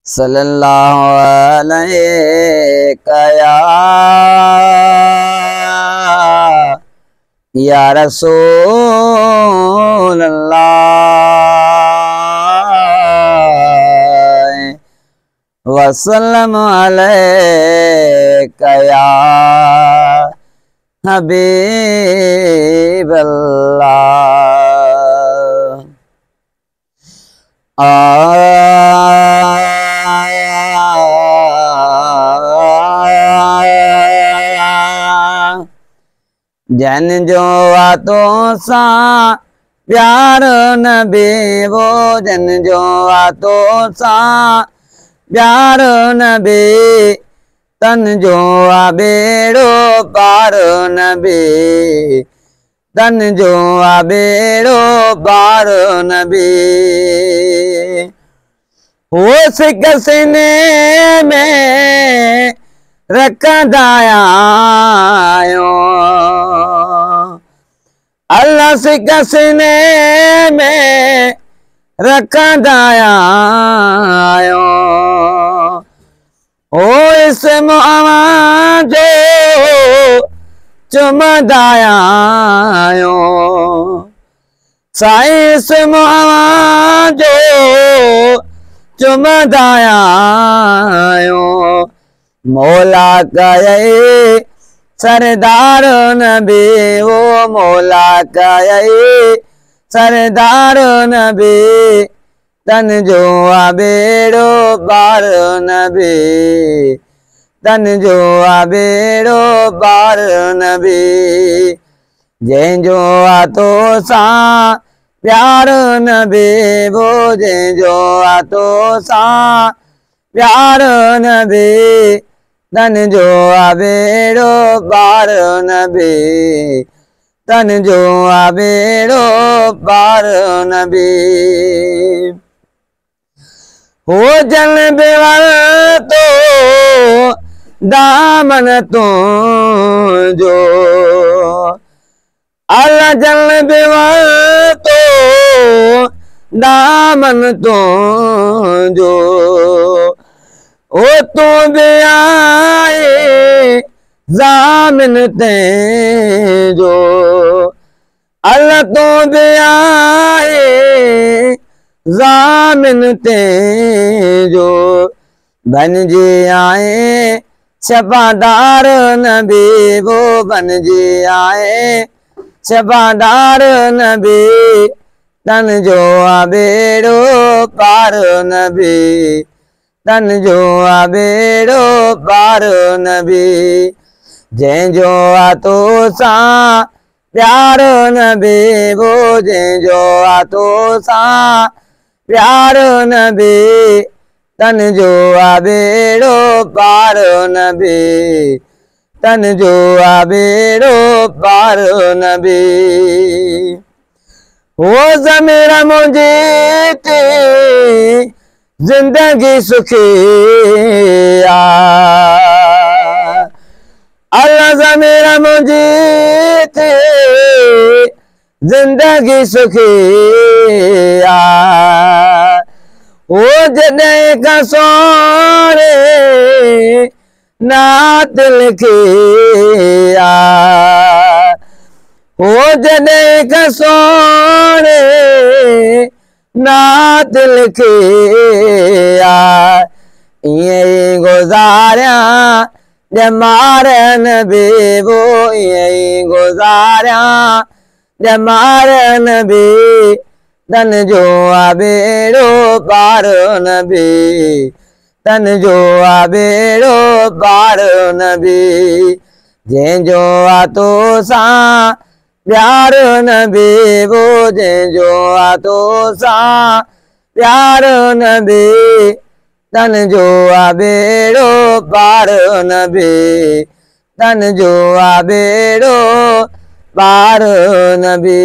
सल्लल्लाहु अलैहि या रसूल अल्लाह वसल्लम अलैका या हबीब जन जो आतो सा प्यार नबी वो जन जो आतो सा प्यार नबी तन जो आबेड़ो पार नबी तन जो आबेड़ो पार नबी हो सिक सीने में रखदाया अल्लाह सिक सीने में रखदाया ओ इस जो चुमदाया साइस जो चुमदाया मौला कहे सरदार नबी वो मौला कहे सरदार नबी तन जो आबेड़ो पार नबी तन जो आबेड़ो पार नबी जंहिंजो आतो सा प्यार नबी वो जंहिंजो आतो सा प्यार नबी तन जो आबेड़ो पार नबी तन जो आबेड़ो पार नबी हो जल बेवर तो दामन तो जो अल्लाह जल बेवर तो दामन तो जो ओ तू भी आए जामिन ते जो अल्लाह तू भी आए जामिन ते जो बन जी आए शफादार नबी वो बन जी आए शफादार नबी तन जो आबेड़ो पार नबी तन जो आबेड़ो पार नबी जंहिंजो आतो सा प्यार नबी वो जंहिंजो आतो सा प्यार नबी तन जो आबेड़ो पार नबी तन जो आबेड़ो पार नबी वो ज़मीर मुझे जिंदगी सुखी अल्लाह ज़मीर मुझे जिंदगी सुखी वो जॾहिं का सोरे नात लिखी वो जॾहिं का सोरे नात लिखी इं गुज़ारिया जमार नबी वो इं गुज़ारिया जमार नबी तन जो आबेड़ो पार नबी तन जो आबेड़ो पार नबी जंहिंजो आतो सा प्यार नबी वो जंहिंजो आतो सा प्यार नबी तन जो आबेड़ो पार नबी तन जो आबेड़ो पार नबी।